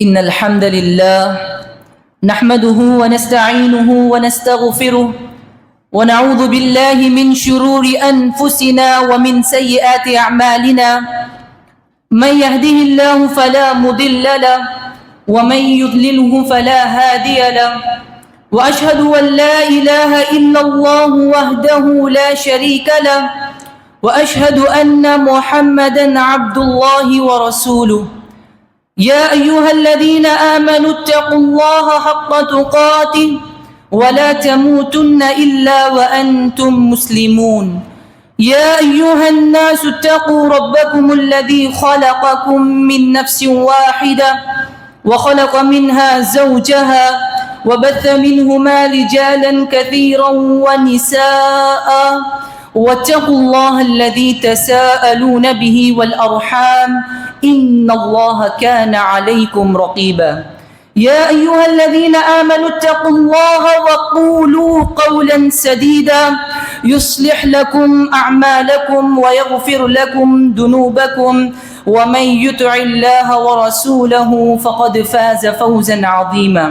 إن الحمد لله نحمده ونستعينه ونستغفره ونعوذ بالله من شرور أنفسنا ومن سيئات أعمالنا من يهده الله فلا مضل له ومن يضلله فلا هادي له وأشهد أن لا إله إلا الله وحده لا شريك له وأشهد أن محمدا عبد الله ورسوله يا أيها الذين آمنوا اتقوا الله حق تقاته ولا تموتن إلا وأنتم مسلمون يا أيها الناس اتقوا ربكم الذي خلقكم من نفس واحدة وخلق منها زوجها وبث منهما رجالا كثيرا ونساء واتقوا الله الذي تساءلون به والأرحام إن الله كان عليكم رقيبا يا أيها الذين آمنوا اتقوا الله وقولوا قولا سديدا يصلح لكم أعمالكم ويغفر لكم ذنوبكم ومن يطع الله ورسوله فقد فاز فوزا عظيما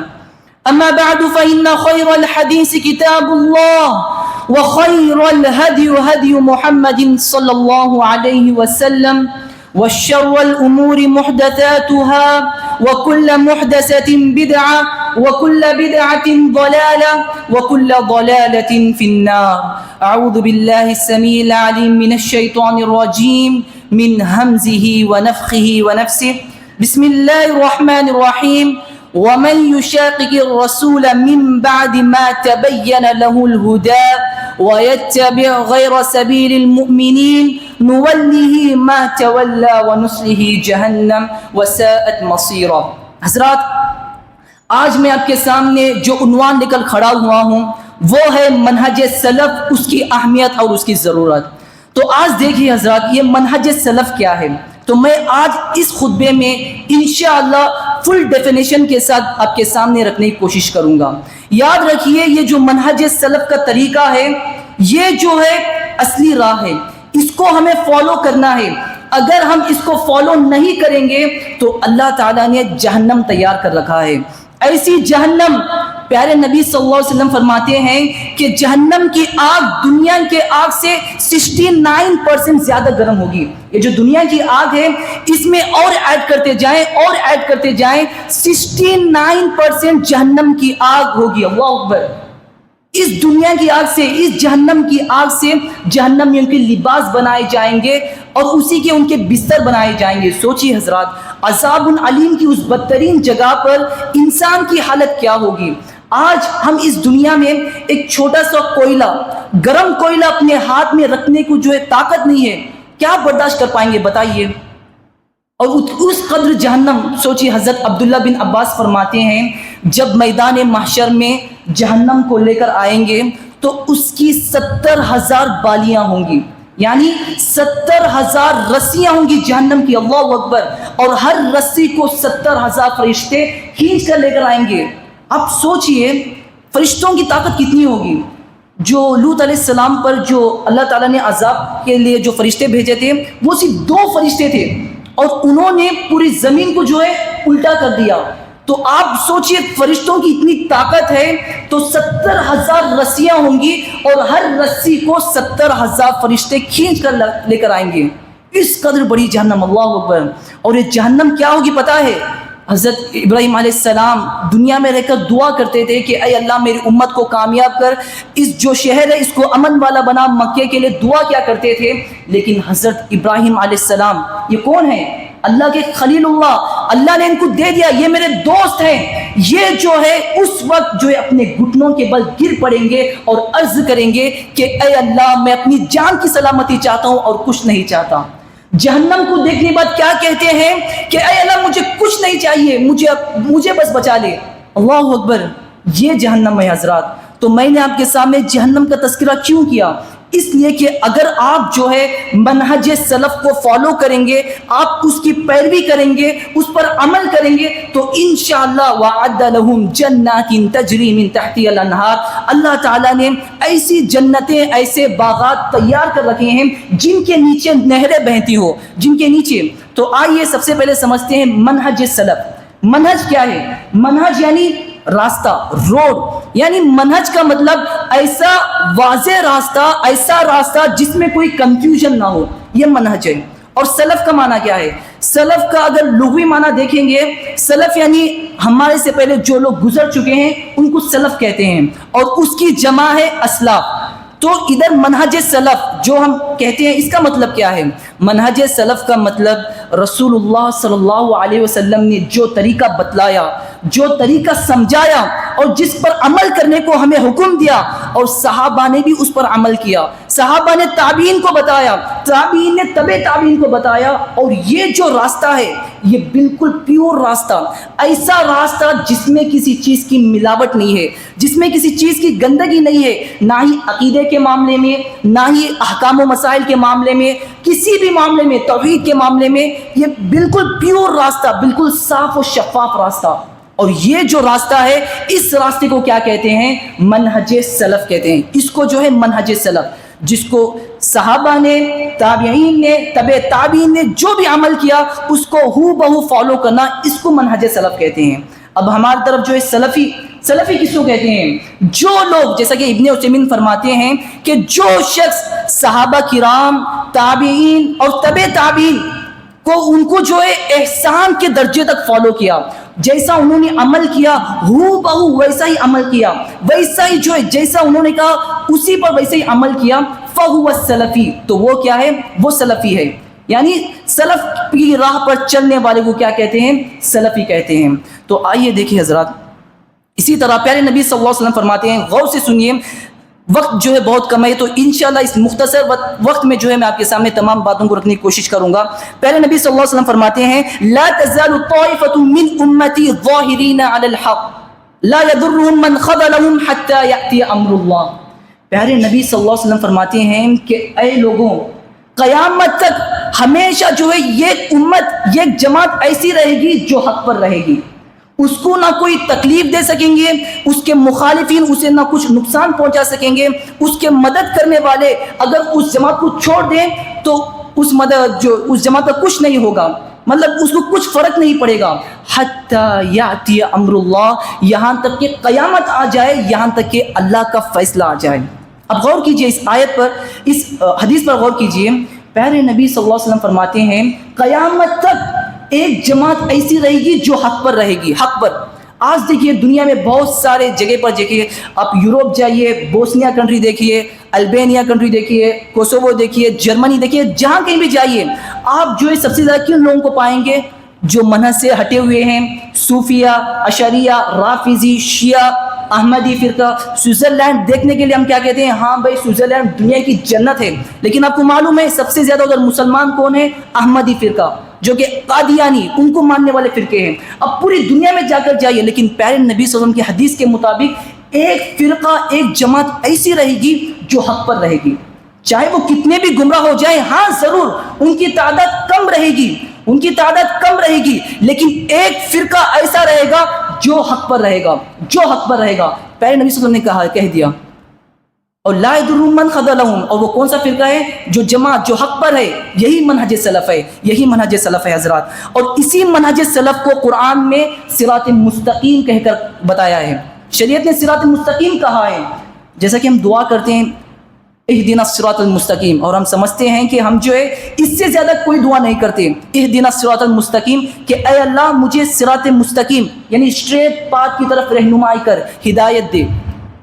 أما بعد فإن خير الحديث كتاب الله وخير الهدي هدي محمد صلى الله عليه وسلم والشر الأمور محدثاتها وكل محدثة بدعة وكل بدعة ضلالة وكل ضلالة في النار أعوذ بالله السميع العليم من الشيطان الرجيم من همزه ونفخه ونفسه بسم الله الرحمن الرحيم ومن يشاقق الرسول من بعد ما تبين له الهدى ويتبع غير سبيل المؤمنين نوله ما تولى ونصله جہنم وساءت مصیرا۔ حضرات، آج میں آپ کے سامنے جو عنوان لے کر کھڑا ہوا ہوں وہ ہے منہج سلف، اس کی اہمیت اور اس کی ضرورت۔ تو آج دیکھیے حضرات، یہ منہج سلف کیا ہے؟ تو میں آج اس خطبے میں انشاءاللہ فل ڈیفینیشن کے ساتھ آپ کے سامنے رکھنے کی کوشش کروں گا۔ یاد رکھیے، یہ جو منہج سلف کا طریقہ ہے، یہ جو ہے اصلی راہ ہے، اس کو ہمیں فالو کرنا ہے۔ اگر ہم اس کو فالو نہیں کریں گے تو اللہ تعالیٰ نے جہنم تیار کر رکھا ہے۔ ایسی جہنم، پیارے نبی صلی اللہ علیہ وسلم فرماتے ہیں کہ جہنم کی آگ دنیا کے آگ سے 69% زیادہ گرم ہوگی۔ یہ جو دنیا کی آگ ہے، اس میں اور ایڈ کرتے جائیں اور ایڈ کرتے جائیں، 69% جہنم کی آگ ہوگی۔ اللہ اکبر! اس دنیا کی آگ سے، اس جہنم کی آگ سے جہنم میں ان کے لباس بنائے جائیں گے اور اسی کے ان کے بستر بنائے جائیں گے۔ سوچیے حضرات، عذاب علیم کی اس بدترین جگہ پر انسان کی حالت کیا ہوگی۔ آج ہم اس دنیا میں ایک چھوٹا سا کوئلہ، گرم کوئلہ اپنے ہاتھ میں رکھنے کو جو ہے طاقت نہیں ہے، کیا برداشت کر پائیں گے بتائیے؟ اور اس قدر جہنم۔ سوچیے، حضرت عبداللہ بن عباس فرماتے ہیں جب میدان محشر میں جہنم کو لے کر آئیں گے تو اس کی 70,000 بالیاں ہوں گی، یعنی 70,000 رسیاں ہوں گی جہنم کی۔ اللہ اکبر! اور ہر رسی کو 70,000 فرشتے کھینچ کر لے کر آئیں گے۔ اب سوچئے فرشتوں کی طاقت کتنی ہوگی۔ جو لوط علیہ السلام پر جو اللہ تعالیٰ نے عذاب کے لیے جو فرشتے بھیجے تھے، وہ صرف 2 فرشتے تھے اور انہوں نے پوری زمین کو جو ہے الٹا کر دیا۔ تو آپ سوچئے فرشتوں کی اتنی طاقت ہے تو 70,000 رسیاں ہوں گی اور ہر رسی کو 70,000 فرشتے کھینچ کر لے کر آئیں گے۔ اس قدر بڑی جہنم، اللہ اکبر! اور یہ جہنم کیا ہوگی پتہ ہے؟ حضرت ابراہیم علیہ السلام دنیا میں رہ کر دعا کرتے تھے کہ اے اللہ میری امت کو کامیاب کر، اس جو شہر ہے اس کو امن والا بنا، مکے کے لیے دعا کیا کرتے تھے۔ لیکن حضرت ابراہیم علیہ السلام یہ کون ہیں؟ اللہ کے خلیل اللہ، اللہ نے ان کو دے دیا، یہ میرے دوست ہیں۔ یہ جو ہے اس وقت جو ہے اپنے گھٹنوں کے بل گر پڑیں گے اور عرض کریں گے کہ اے اللہ میں اپنی جان کی سلامتی چاہتا ہوں اور کچھ نہیں چاہتا۔ جہنم کو دیکھنے کے بعد کیا کہتے ہیں کہ اے اللہ مجھے کچھ نہیں چاہیے، مجھے بس بچا لے۔ اللہ اکبر! یہ جہنم ہے حضرات۔ تو میں نے آپ کے سامنے جہنم کا تذکرہ کیوں کیا؟ اس لیے کہ اگر آپ جو ہے منہج سلف کو فالو کریں گے، آپ اس کی پیروی کریں گے، اس پر عمل کریں گے تو انشاءاللہ وَعَدَّ لَهُمْ جَنَّاتٍ تَجْرِي مِن تَحْتِهَا الْأَنْهَارُ، اللہ تعالیٰ نے ایسی جنتیں، ایسے باغات تیار کر رکھے ہیں جن کے نیچے نہریں بہتی ہو، جن کے نیچے۔ تو آئیے سب سے پہلے سمجھتے ہیں منہج سلف۔ منہج کیا ہے؟ منہج یعنی راستہ، روڈ، یعنی منہج کا مطلب ایسا واضح راستہ، ایسا راستہ جس میں کوئی کنفیوژن نہ ہو، یہ منہج ہے۔ اور سلف کا معنی کیا ہے؟ سلف کا اگر لغوی معنی دیکھیں گے، سلف یعنی ہمارے سے پہلے جو لوگ گزر چکے ہیں ان کو سلف کہتے ہیں، اور اس کی جمع ہے اسلاف۔ تو ادھر منہج سلف جو ہم کہتے ہیں، اس کا مطلب کیا ہے؟ منہج سلف کا مطلب رسول اللہ صلی اللہ علیہ وسلم نے جو طریقہ بتلایا، جو طریقہ سمجھایا، اور جس پر عمل کرنے کو ہمیں حکم دیا، اور صحابہ نے بھی اس پر عمل کیا، صحابہ نے تابعین کو بتایا، تابعین نے تبع تابعین کو بتایا، اور یہ جو راستہ ہے یہ بالکل پیور راستہ، ایسا راستہ جس میں کسی چیز کی ملاوٹ نہیں ہے، جس میں کسی چیز کی گندگی نہیں ہے، نہ ہی عقیدے کے معاملے میں، نہ ہی احکام و مسائل کے معاملے میں، کسی بھی معاملے میں، توحید کے معاملے میں، یہ بالکل پیور راستہ، بالکل صاف و شفاف راستہ۔ اور یہ جو راستہ ہے، اس راستے کو کیا کہتے ہیں؟ منہج سلف کہتے ہیں۔ اس کو جو ہے منہج سلف، جس کو صحابہ نے، تابعین نے، تبع تابعین نے جو بھی عمل کیا اس کو ہو بہو فالو کرنا، اس کو منہج سلف کہتے ہیں۔ اب ہماری طرف جو ہے سلفی کس کو کہتے ہیں؟ جو لوگ، جیسا کہ ابن عثیمین فرماتے ہیں کہ جو شخص صحابہ کرام، تابعین اور تبع تابعین کو، ان کو جو ہے احسان کے درجے تک فالو کیا، جیسا انہوں نے عمل کیا ہو بہو ویسا ہی عمل کیا، ویسا ہی جو ہے جیسا انہوں نے کہا اسی پر ویسے ہی عمل کیا، فہو السلفی، تو وہ کیا ہے؟ وہ سلفی ہے۔ یعنی سلف کی راہ پر چلنے والے کو کیا کہتے ہیں؟ سلفی کہتے ہیں۔ تو آئیے دیکھیں حضرات، اسی طرح پیارے نبی صلی اللہ علیہ وسلم فرماتے ہیں، غور سے سنیے، وقت جو ہے بہت کم ہے، تو انشاءاللہ اس مختصر وقت میں جو ہے میں آپ کے سامنے تمام باتوں کو رکھنے کی کوشش کروں گا۔ پیارے نبی صلی اللہ علیہ وسلم فرماتے ہیں، لا تزال طائفة من امتی ظاہرین علی الحق لا يضرهم من خذلهم حتى يأتي امر اللہ۔ پیارے نبی صلی اللہ علیہ وسلم فرماتے ہیں کہ اے لوگوں، قیامت تک ہمیشہ جو ہے یہ امت، یہ جماعت ایسی رہے گی جو حق پر رہے گی، اس کو نہ کوئی تکلیف دے سکیں گے، اس کے مخالفین اسے نہ کچھ نقصان پہنچا سکیں گے، اس کے مدد کرنے والے اگر اس جماعت کو چھوڑ دیں تو اس جماعت کا کچھ نہیں ہوگا، مطلب اس کو کچھ فرق نہیں پڑے گا، حتی یاتی امر اللہ، یہاں تک کہ قیامت آ جائے، یہاں تک کہ اللہ کا فیصلہ آ جائے۔ اب غور کیجئے اس آیت پر، اس حدیث پر غور کیجئے۔ پیارے نبی صلی اللہ علیہ وسلم فرماتے ہیں قیامت تک ایک جماعت ایسی رہے گی جو حق پر رہے گی، حق پر۔ آج دیکھیے دنیا میں بہت سارے جگہ پر دیکھیے، آپ یوروپ جائیے، بوسنیا کنٹری دیکھیے، البینیا کنٹری دیکھیے، کوسوو دیکھیے، جرمنی دیکھیے، جہاں کہیں بھی جائیے آپ جو ہے سب سے زیادہ کن لوگوں کو پائیں گے؟ جو منہج سے ہٹے ہوئے ہیں، صوفیہ، اشعریہ، رافضی، شیعہ، احمدی فرقہ۔ سوئٹزرلینڈ دیکھنے کے لیے ہم کیا کہتے ہیں؟ ہاں بھائی سوئٹزرلینڈ دنیا کی جنت ہے، لیکن آپ کو معلوم ہے سب سے زیادہ اگر مسلمان کون ہے؟ احمدی فرقہ، جو کہ قادیانی، ان کو ماننے والے فرقے ہیں۔ اب پوری دنیا میں جا کر جائیے، لیکن پیارے نبی صلی اللہ علیہ وسلم کی حدیث کے مطابق ایک فرقہ، ایک جماعت ایسی رہے گی جو حق پر رہے گی، چاہے وہ کتنے بھی گمراہ ہو جائیں۔ ہاں ضرور ان کی تعداد کم رہے گی، ان کی تعداد کم رہے گی، لیکن ایک فرقہ ایسا رہے گا جو حق پر رہے گا، جو حق پر رہے گا۔ پیارے نبی صلی اللہ علیہ وسلم نے کہہ دیا، اور لا يضرهم من خذلهم، اور وہ کون سا فرقہ ہے؟ جو جماعت جو حق پر ہے، یہی منہج سلف ہے، یہی منہج سلف ہے حضرات۔ اور اسی منہج سلف کو قرآن میں صراط مستقیم کہہ کر بتایا ہے، شریعت نے صراط مستقیم کہا ہے۔ جیسا کہ ہم دعا کرتے ہیں اہدنا الصراط المستقیم، اور ہم سمجھتے ہیں کہ ہم جو ہے اس سے زیادہ کوئی دعا نہیں کرتے، اہدنا الصراط المستقیم، کہ اے اللہ مجھے صراط مستقیم یعنی اسٹریٹ پاتھ کی طرف رہنمائی کر، ہدایت دے۔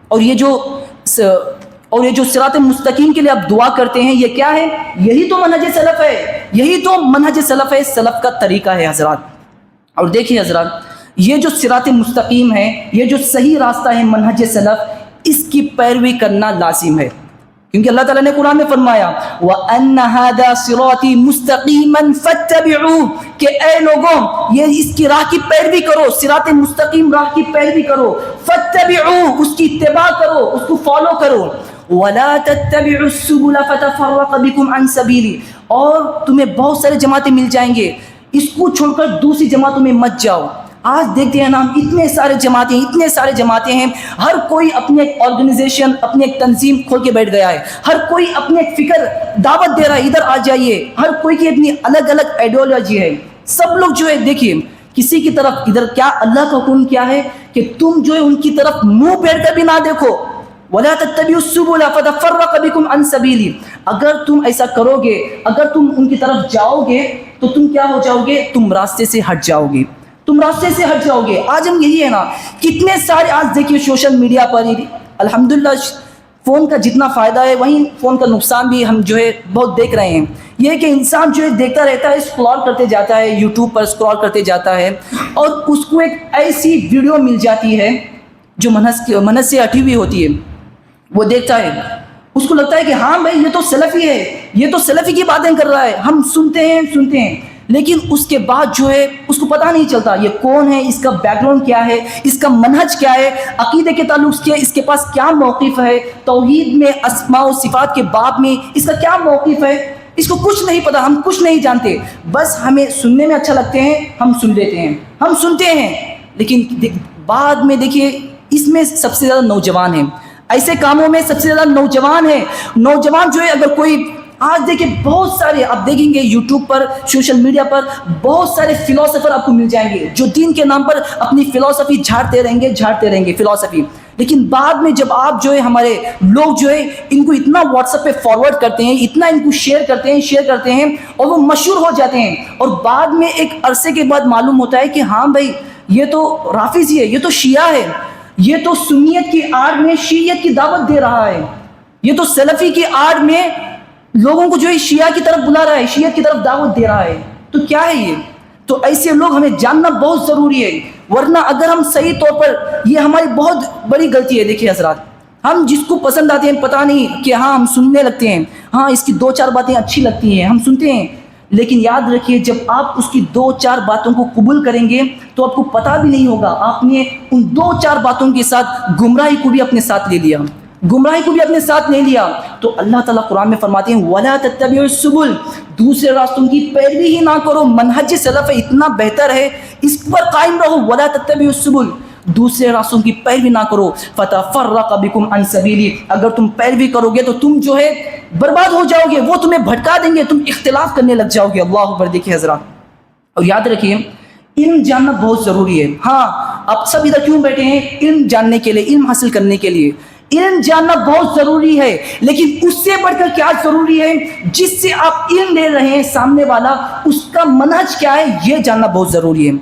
اور یہ جو صراط مستقیم کے لیے آپ دعا کرتے ہیں، یہ کیا ہے؟ یہی تو منہج سلف ہے، یہی تو منہج سلف ہے، سلف کا طریقہ ہے حضرات۔ اور دیکھیے حضرات، یہ جو صراط مستقیم ہے، یہ جو صحیح راستہ ہے منہج سلف، اس کی پیروی کرنا لازم ہے، کیونکہ اللہ تعالیٰ نے قرآن میں فرمایا وَأَنَّ هَذَا صِرَاطِي مُسْتَقِيمًا فَاتَّبِعُوهُ، کہ اے لوگوں یہ اس کی راہ کی پیروی کرو، صراط مستقیم راہ کی پیروی کرو، فَاتَّبِعُوهُ اس کی اتباع کرو، اس کو فالو کرو، وَلَا تَتَّبِعُوا السُّبُلَ فَتَفَرَّقَ بِكُمْ عَنْ سَبِيلِهِ، اور تمہیں بہت سارے جماعتیں مل جائیں گے، اس کو چھوڑ کر دوسری جماعتوں میں مت جاؤ۔ آج دیکھتے ہیں نا، اتنے سارے جماعتیں ہیں، ہر کوئی اپنی ایک آرگنائزیشن، اپنی ایک تنظیم کھول کے بیٹھ گیا ہے، ہر کوئی اپنی ایک فکر دعوت دے رہا ہے، ادھر آ جائیے، ہر کوئی کی اپنی الگ الگ آئیڈیالوجی ہے۔ سب لوگ جو ہے دیکھیے کسی کی طرف ادھر کیا اللہ کا حکم کیا ہے کہ تم جو ہے ان کی طرف منہ پھیر کر بھی نہ دیکھو. وَلَا تَتَّبِعُوا السُّبُلَ فَتَفَرَّقَ بِكُمْ عَنْ سَبِيلِهِ. اگر تم ایسا کرو گے, اگر تم ان کی طرف جاؤ گے تو تم کیا ہو جاؤ گے, تم راستے سے ہٹ جاؤ گے, تم راستے سے ہٹ جاؤ گے. آج ہم یہی ہے نا, کتنے سارے آج دیکھیے سوشل میڈیا پر الحمدللہ فون کا جتنا فائدہ ہے وہیں فون کا نقصان بھی ہم جو ہے بہت دیکھ رہے ہیں. یہ کہ انسان جو ہے دیکھتا رہتا ہے, اسکرول کرتے جاتا ہے, یوٹیوب پر اسکرول کرتے جاتا ہے اور اس کو ایک ایسی ویڈیو مل جاتی ہے جو منہج سے ہٹی ہوئی ہوتی ہے. وہ دیکھتا ہے, اس کو لگتا ہے کہ ہاں بھائی یہ تو سلفی ہے, یہ تو سلفی کی باتیں کر رہا ہے. ہم سنتے ہیں لیکن اس کے بعد جو ہے اس کو پتہ نہیں چلتا یہ کون ہے, اس کا بیک گراؤنڈ کیا ہے, اس کا منہج کیا ہے, عقیدے کے تعلق سے اس کے پاس کیا موقف ہے, توحید میں اسماء و صفات کے باب میں اس کا کیا موقف ہے. اس کو کچھ نہیں پتا, ہم کچھ نہیں جانتے, بس ہمیں سننے میں اچھا لگتے ہیں, ہم سن لیتے ہیں, ہم سنتے ہیں. لیکن بعد میں دیکھیے اس میں سب سے زیادہ نوجوان ہیں, ایسے کاموں میں سب سے زیادہ نوجوان ہیں. نوجوان جو ہے اگر کوئی آج دیکھیں بہت سارے آپ دیکھیں گے یوٹیوب پر سوشل میڈیا پر بہت سارے فلاسفر آپ کو مل جائیں گے جو دین کے نام پر اپنی فلاسفی جھاڑتے رہیں گے فلاسفی. لیکن بعد میں جب آپ جو ہے ہمارے لوگ جو ہے ان کو اتنا واٹس ایپ پہ فارورڈ کرتے ہیں, اتنا ان کو شیئر کرتے ہیں اور وہ مشہور ہو جاتے ہیں, اور بعد میں ایک عرصے کے بعد معلوم ہوتا ہے کہ ہاں بھائی یہ تو رافضی ہے, یہ تو شیعہ ہے, یہ تو سنیت کی آڑ میں شیعیت کی دعوت دے رہا ہے, یہ تو سلفی کی آڑ میں لوگوں کو جو ہے شیعہ کی طرف بلا رہا ہے, شیعت کی طرف دعوت دے رہا ہے. تو کیا ہے یہ؟ تو ایسے لوگ ہمیں جاننا بہت ضروری ہے, ورنہ اگر ہم صحیح طور پر, یہ ہماری بہت بڑی غلطی ہے. دیکھیے حضرات, ہم جس کو پسند آتے ہیں پتہ نہیں کہ ہاں ہم سننے لگتے ہیں, ہاں اس کی 2-4 باتیں اچھی لگتی ہیں ہم سنتے ہیں, لیکن یاد رکھیے جب آپ اس کی 2-4 باتوں کو قبول کریں گے تو آپ کو پتہ بھی نہیں ہوگا آپ نے ان 2-4 باتوں کے ساتھ گمراہی کو بھی اپنے ساتھ لے لیا, گمراہی کو بھی اپنے ساتھ نہیں لیا. تو اللہ تعالیٰ قرآن میں فرماتے ہیں وَلَا تَتَّبِعُوا السُّبُلَ, دوسرے راستوں کی پیروی ہی نہ کرو. منہج سلف اتنا بہتر ہے, اس پر قائم رہو. وَلَا تَتَّبِعُوا السُّبُلَ, دوسرے راستوں کی پیروی نہ کرو. فَتَفَرَّقَ بِكُمْ عَنْ سَبِيلِهِ, اگر تم پیروی کرو گے تو تم جو ہے برباد ہو جاؤ گے, وہ تمہیں بھٹکا دیں گے, تم اختلاف کرنے لگ جاؤ گے. اللہ اکبر. دیکھیے حضرات, اور یاد رکھیے علم جاننا بہت ضروری ہے. ہاں آپ سب ادھر کیوں بیٹھے ہیں؟ علم جاننے کے لیے, علم حاصل کرنے کے لیے. علم جاننا بہت ضروری ہے, لیکن اس سے بڑھ کر کیا ضروری ہے؟ جس سے آپ علم لے رہے ہیں سامنے والا اس کا منہج کیا ہے یہ جاننا بہت ضروری ہے.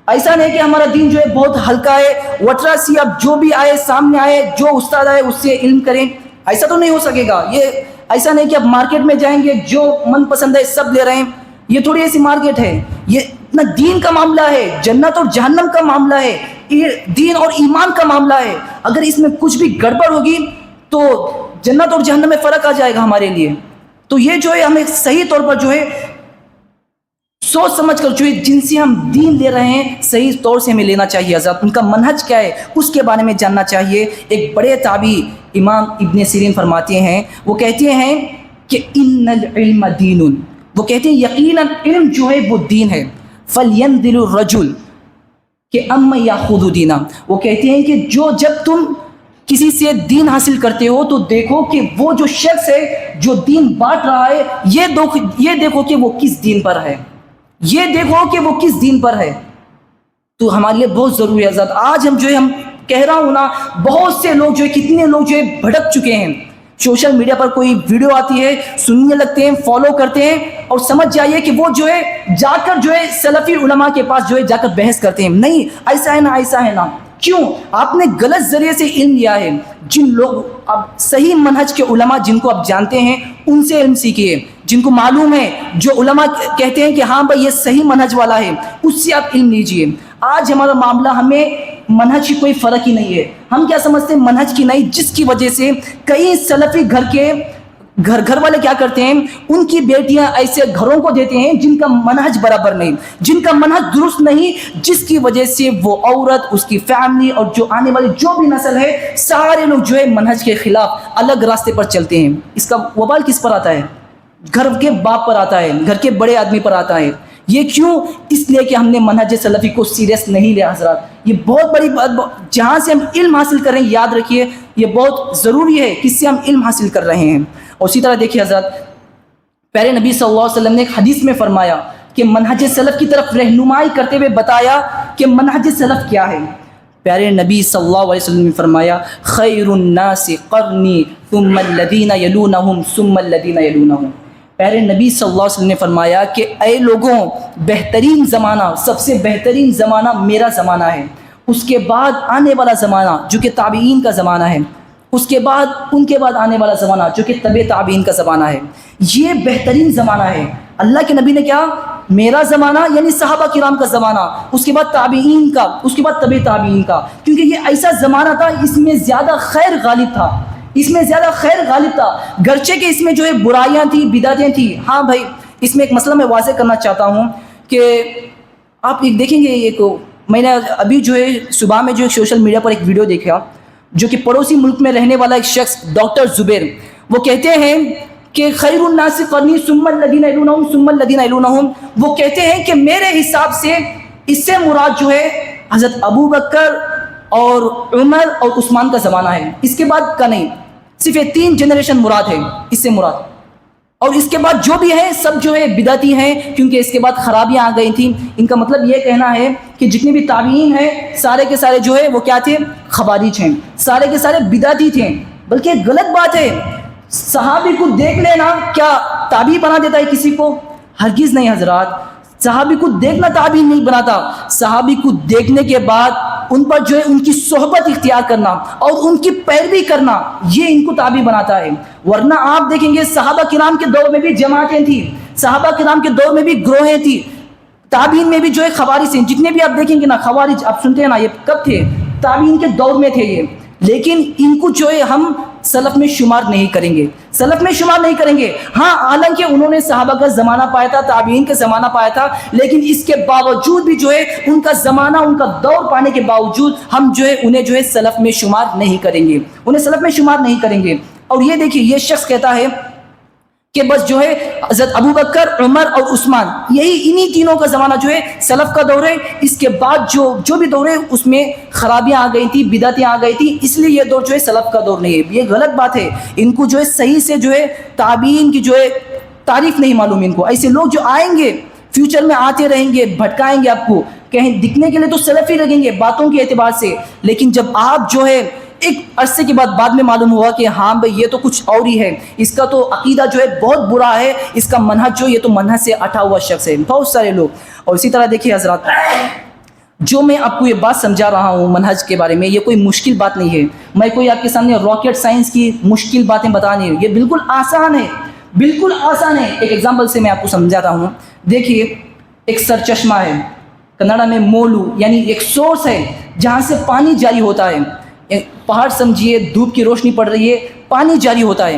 ایسا نہیں کہ ہمارا دین جو ہے بہت ہلکا ہے, وٹرا سی اب جو بھی آئے سامنے آئے, جو استاد آئے اس سے علم کریں, ایسا تو نہیں ہو سکے گا. یہ ایسا نہیں کہ آپ مارکیٹ میں جائیں گے جو من پسند ہے سب لے رہے ہیں, یہ تھوڑی ایسی مارکیٹ ہے. یہ اتنا دین کا معاملہ ہے, جنت اور جہنم کا معاملہ ہے, دین اور ایمان کا معاملہ ہے. اگر اس میں کچھ بھی گڑبڑ ہوگی تو جنت اور جہنم میں فرق آ جائے گا ہمارے لیے. تو یہ جو ہے ہمیں صحیح طور پر جو ہے سوچ سمجھ کر جو ہے جن سے ہم دین لے رہے ہیں صحیح طور سے ہمیں لینا چاہیے. حضرت ان کا منہج کیا ہے اس کے بارے میں جاننا چاہیے. ایک بڑے تابعی امام ابن سیرین فرماتے ہیں, وہ کہتے ہیں کہ ان العلم دین, وہ کہتے ہیں یقیناً علم جو ہے وہ دین ہے. فَلْيَنْظِرُ الرَّجُلُ کہ اَمَّ يَأْخُذُ دِينًا, وہ کہتے ہیں کہ جب تم کسی سے دین حاصل کرتے ہو تو دیکھو کہ وہ جو شخص ہے جو دین بانٹ رہا ہے یہ دیکھو کہ وہ کس دین پر ہے, یہ دیکھو کہ وہ کس دین پر ہے. تو ہمارے لیے بہت ضروری ہے حضرت. آج ہم جو ہے, ہم کہہ رہا ہوں نا, بہت سے لوگ جو ہے, کتنے لوگ جو ہے بھٹک چکے ہیں. سوشل میڈیا پر کوئی ویڈیو آتی ہے, سننے لگتے ہیں, فالو کرتے ہیں, اور سمجھ جائیے کہ وہ جو ہے جا کر جو ہے سلفی علماء کے پاس جو ہے جا کر بحث کرتے ہیں. نہیں, ایسا ہے نا, ایسا ہے نا. کیوں؟ آپ نے غلط ذریعے سے علم لیا ہے. جن لوگ اب صحیح منہج کے علماء جن کو آپ جانتے ہیں ان سے علم سیکھیے, جن کو معلوم ہے, جو علماء کہتے ہیں کہ ہاں بھائی یہ صحیح منہج والا ہے, اس سے آپ علم لیجئے. آج ہمارا معاملہ, ہمیں منہج کی کوئی فرق ہی نہیں ہے. ہم کیا سمجھتے ہیں منہج کی نہیں, جس کی وجہ سے کئی سلفی گھر والے کیا کرتے ہیں, ان کی بیٹیاں ایسے گھروں کو دیتے ہیں جن کا منہج برابر نہیں, جن کا منہج درست نہیں, جس کی وجہ سے وہ عورت, اس کی فیملی اور جو آنے والی جو بھی نسل ہے, سارے لوگ جو ہے منہج کے خلاف الگ راستے پر چلتے ہیں. اس کا وبال کس پر آتا ہے؟ گھر کے باپ پر آتا ہے, گھر کے بڑے آدمی پر آتا ہے. یہ کیوں؟ اس لیے کہ ہم نے منہج سلفی کو سیریس نہیں لیا حضرات. یہ بہت بڑی بات, جہاں سے ہم علم حاصل کر رہے ہیں, یاد رکھیے یہ بہت ضروری ہے کس سے ہم علم حاصل کر رہے ہیں. اور اسی طرح دیکھیے حضرت, پیارے نبی صلی اللہ علیہ وسلم نے ایک حدیث میں فرمایا کہ منہج سلف کی طرف رہنمائی کرتے ہوئے بتایا کہ منہج سلف کیا ہے. پیارے نبی صلی اللہ علیہ وسلم نے فرمایا خیر الناس قرنی ثم الذین یلونہم ثم الذین یلونہم. پیارے نبی صلی اللہ علیہ وسلم نے فرمایا کہ اے لوگوں، بہترین زمانہ، سب سے بہترین زمانہ میرا زمانہ ہے، اس کے بعد آنے والا زمانہ جو کہ تابعین کا زمانہ ہے، اس کے بعد ان کے بعد آنے والا زمانہ جو کہ تبع تابعین کا زمانہ ہے، یہ بہترین زمانہ ہے. اللہ کے نبی نے کیا، میرا زمانہ یعنی صحابہ کرام کا زمانہ، اس کے بعد تابعین کا، اس کے بعد تبع تابعین کا، کیونکہ یہ ایسا زمانہ تھا اس میں زیادہ خیر غالب تھا، اس میں زیادہ خیر غالب تھا، گرچہ کہ اس میں جو ہے برائیاں تھیں، بدعتیں تھیں. ہاں بھائی، اس میں ایک مسئلہ میں واضح کرنا چاہتا ہوں کہ آپ ایک دیکھیں گے، میں نے ابھی جو ہے صبح میں جو سوشل میڈیا پر ایک ویڈیو دیکھا جو کہ پڑوسی ملک میں رہنے والا ایک شخص ڈاکٹر زبیر، وہ کہتے ہیں کہ خیر الناس قرنی ثم الذین یلونہم ثم الذین یلونہم. وہ کہتے ہیں کہ میرے حساب سے اس سے مراد جو ہے حضرت ابو بکر اور عمر اور عثمان کا زمانہ ہے، اس کے بعد کا نہیں، صرف یہ 3 جنریشن مراد ہے اس سے مراد، اور اس کے بعد جو بھی ہے سب جو ہے بدعتی ہیں، کیونکہ اس کے بعد خرابیاں آ گئی تھیں. ان کا مطلب یہ کہنا ہے کہ جتنے بھی تابعین ہیں سارے کے سارے جو ہے وہ کیا تھے، خوارج ہیں، سارے کے سارے بدعتی تھے. بلکہ غلط بات ہے، صحابی کو دیکھ لینا کیا تابعی بنا دیتا ہے کسی کو؟ ہرگز نہیں حضرات، صحابی کو دیکھنا تابعی نہیں بناتا. صحابی کو دیکھنے کے بعد ان پر جو ہے ان کی صحبت اختیار کرنا اور ان کی پیروی کرنا، یہ ان کو تابعی بناتا ہے. ورنہ آپ دیکھیں گے صحابہ کرام کے دور میں بھی جماعتیں تھیں، صحابہ کرام کے دور میں بھی گروہیں تھی، تابعین میں بھی جو ہے خوارج ہیں. جتنے بھی آپ دیکھیں گے نا خوارج، آپ سنتے ہیں نا، یہ کب تھے؟ تابعین کے دور میں تھے یہ. لیکن ان کو جو ہے ہم سلف میں شمار نہیں کریں گے، سلف میں شمار نہیں کریں گے. ہاں، حالانکہ انہوں نے صحابہ کا زمانہ پایا تھا، تابعین کا زمانہ پایا تھا، لیکن اس کے باوجود بھی جو ہے ان کا زمانہ، ان کا دور پانے کے باوجود ہم جو ہے انہیں جو ہے سلف میں شمار نہیں کریں گے، انہیں سلف میں شمار نہیں کریں گے. اور یہ دیکھیے، یہ شخص کہتا ہے کہ بس جو ہے حضرت ابو بکر، عمر اور عثمان، یہی انہی تینوں کا زمانہ جو ہے سلف کا دور ہے. اس کے بعد جو بھی دور ہے اس میں خرابیاں آ گئی تھی، بدعتیں آ گئی تھی، اس لیے یہ دور جو ہے سلف کا دور نہیں ہے. یہ غلط بات ہے. ان کو جو ہے صحیح سے جو ہے تابعین کی جو ہے تعریف نہیں معلوم ان کو. ایسے لوگ جو آئیں گے فیوچر میں آتے رہیں گے، بھٹکائیں گے آپ کو، کہیں دکھنے کے لیے تو سلف ہی لگیں گے باتوں کے اعتبار سے، لیکن جب آپ جو ہے ایک عرصے کے بعد میں معلوم ہوا کہ ہاں بھئی یہ تو کچھ اور ہی ہے، اس کا تو عقیدہ جو ہے بہت برا ہے، اس کا منہج جو یہ تو منہج سے ہٹا ہوا شخص ہے. بہت سارے لوگ. اور اسی طرح دیکھیے حضرات، جو میں آپ کو یہ بات سمجھا رہا ہوں منہج کے بارے میں، یہ کوئی مشکل بات نہیں ہے. میں کوئی آپ کے سامنے راکٹ سائنس کی مشکل باتیں بتا نہیں ہوں، یہ بالکل آسان ہے، بالکل آسان ہے. ایک ایگزامپل سے میں آپ کو سمجھاتا ہوں. دیکھیے، ایک سرچشمہ ہے، کنڑا میں مولو، یعنی ایک سورس ہے جہاں سے پانی جاری ہوتا ہے. پہاڑ سمجھیے، دھوپ کی روشنی پڑ رہی ہے، پانی جاری ہوتا ہے،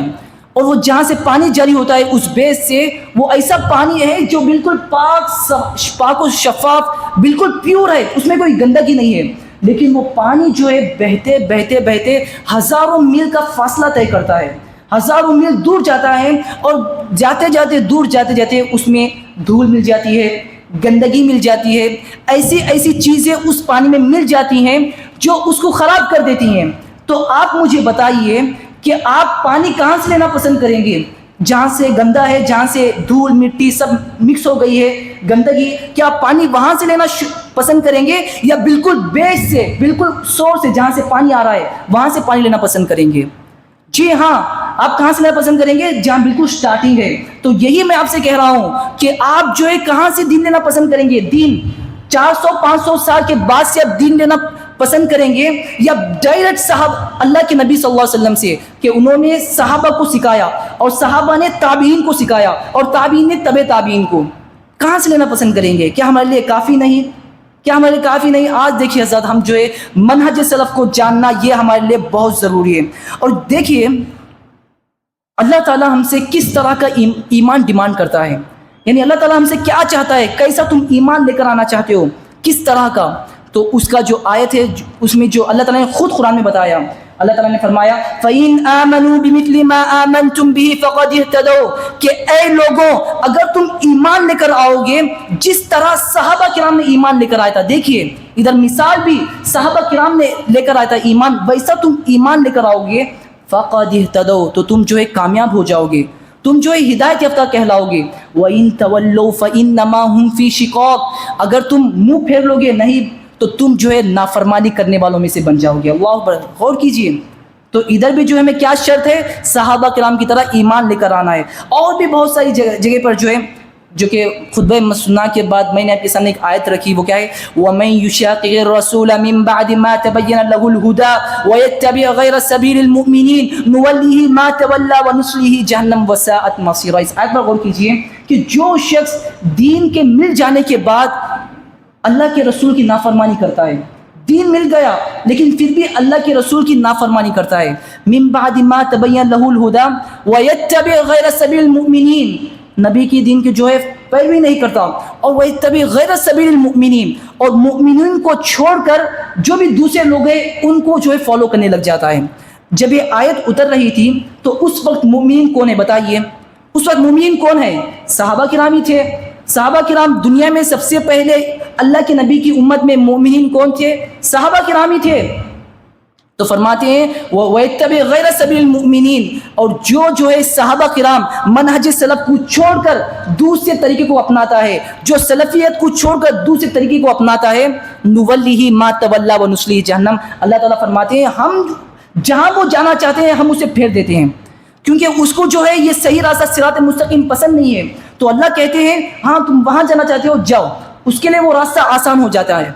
اور وہ جہاں سے پانی جاری ہوتا ہے اس بیس سے وہ ایسا پانی ہے جو بالکل پاک و شفاف، بالکل پیور ہے، اس میں کوئی گندگی نہیں ہے. لیکن وہ پانی جو ہے بہتے بہتے بہتے ہزاروں میل کا فاصلہ طے کرتا ہے، ہزاروں میل دور جاتا ہے، اور جاتے جاتے دور جاتے جاتے اس میں دھول مل جاتی ہے، گندگی مل جاتی ہے، ایسی چیزیں اس پانی میں مل جاتی ہیں جو اس کو خراب کر دیتی ہیں. تو آپ مجھے بتائیے کہ آپ پانی کہاں سے لینا پسند کریں گے؟ جہاں سے گندا ہے، جہاں سے دھول مٹی سب مکس ہو گئی ہے، گندگی، کیا آپ پانی وہاں سے لینا پسند کریں گے، یا بالکل بیس سے، بالکل سورس سے جہاں سے پانی آ رہا ہے وہاں سے پانی لینا پسند کریں گے؟ جی ہاں، آپ کہاں سے لینا پسند کریں گے؟ جہاں بالکل سٹارٹنگ ہے. تو یہی میں آپ سے کہہ رہا ہوں کہ آپ جو ہے کہاں سے دین لینا پسند کریں گے؟ دین 400-500 سال کے بعد سے آپ دین لینا پسند کریں گے، یا ڈائریکٹ اللہ کے نبی صلی اللہ علیہ وسلم سے، کہ انہوں نے صحابہ کو سکھایا اور صحابہ نے تابعین کو سکھایا اور تابعین نے تبع تابعین کو؟ کہاں سے لینا پسند کریں گے؟ کیا ہمارے لیے کافی نہیں؟ کیا ہمارے لیے کافی نہیں؟ آج دیکھیے حضرات، ہم جو ہے منہج سلف کو جاننا یہ ہمارے لیے بہت ضروری ہے. اور دیکھیے اللہ تعالیٰ ہم سے کس طرح کا ایمان ڈیمانڈ کرتا ہے، یعنی اللہ تعالیٰ ہم سے کیا چاہتا ہے، کیسا تم ایمان لے کر آنا چاہتے ہو، کس طرح کا. تو اس کا جو آیت ہے اس میں جو اللہ تعالیٰ نے خود قرآن میں بتایا، اللہ تعالیٰ نے فرمایا فَإِنْ آمَنُوا بِمِثْلِ مَا آمَنْتُمْ بِهِ فَقَدِ اهْتَدَوْا، کہ اے لوگوں اگر تم ایمان لے کر آؤ گے جس طرح صحابہ کرام نے ایمان لے کر آیا تھا. دیکھیے ادھر مثال بھی صحابہ کرام نے لے کر آیا تھا ایمان، ویسا تم ایمان لے کر آؤ گے فَقَدِ اهْتَدَوْا، تو تم جو ہے کامیاب ہو جاؤ گے، تم جو ہے ہدایت یافتہ کہلاؤ گے. وَإِن تَوَلَّوْا فَإِنَّمَا هُمْ فِي شِقَاقٍ, اگر تم منہ پھیر لو گے نہیں تو تم جو ہے نافرمانی کرنے والوں میں سے بن جاؤ گے. اللہ اکبر, غور کیجئے. تو ادھر بھی جو ہے ہمیں کیا شرط ہے, صحابہ کرام کی طرح ایمان لے کر آنا ہے. اور بھی بہت ساری جگہ پر جو ہے, جو کہ خطبہ مسنہ کے بعد میں نے آپ کے سامنے ایک آیت رکھی, وہ کیا ہے, وَمَن يُشَاقِقِ الرَّسُولَ مِن بَعْدِ مَا تَبَيَّنَ لَهُ الْهُدَىٰ وَيَتَّبِعْ غَيْرَ سَبِيلِ الْمُؤْمِنِينَ نُوَلِّهِ مَا تَوَلَّىٰ وَنُصْلِهِ جَهَنَّمَ وَسَاءَتْ مَصِيرًا. اس آیت پر غور کیجئے کہ جو شخص دین کے مل جانے کے بعد اللہ کے رسول کی نافرمانی کرتا ہے, دین مل گیا لیکن پھر بھی اللہ کے رسول کی نافرمانی کرتا ہے, من بعد ما تبین لہ الہدی ویتبع غیر سبیل المؤمنین, نبی کی دین کے جو ہے پیروی نہیں کرتا, اور ویتبع غیر سبیل المؤمنین, اور مؤمنین کو چھوڑ کر جو بھی دوسرے لوگ ہیں ان کو جو ہے فالو کرنے لگ جاتا ہے. جب یہ آیت اتر رہی تھی تو اس وقت مومنین کون ہے بتائیے, اس وقت مومنین کون ہے, صحابہ کرام ہی تھے. صحابہ کرام دنیا میں سب سے پہلے اللہ کے نبی کی امت میں مومنین کون تھے, صحابہ کرام ہی تھے. تو فرماتے ہیں وَيَتَّبِعْ غَيْرَ سَبِيلِ الْمُؤْمِنِينَ, اور جو ہے صحابہ کرام منہج سلف کو چھوڑ کر دوسرے طریقے کو اپناتا ہے, جو سلفیت کو چھوڑ کر دوسرے طریقے کو اپناتا ہے, نُوَلِّهِ مَا تَوَلَّىٰ وَنُصْلِهِ جَهَنَّمَ, اللہ تعالیٰ فرماتے ہیں ہم جہاں وہ جانا چاہتے ہیں ہم اسے پھیر دیتے ہیں, کیونکہ اس کو جو ہے یہ صحیح راستہ صراط مستقیم پسند نہیں ہے. تو اللہ کہتے ہیں ہاں تم وہاں جانا چاہتے ہو جاؤ, اس کے لیے وہ راستہ آسان ہو جاتا ہے.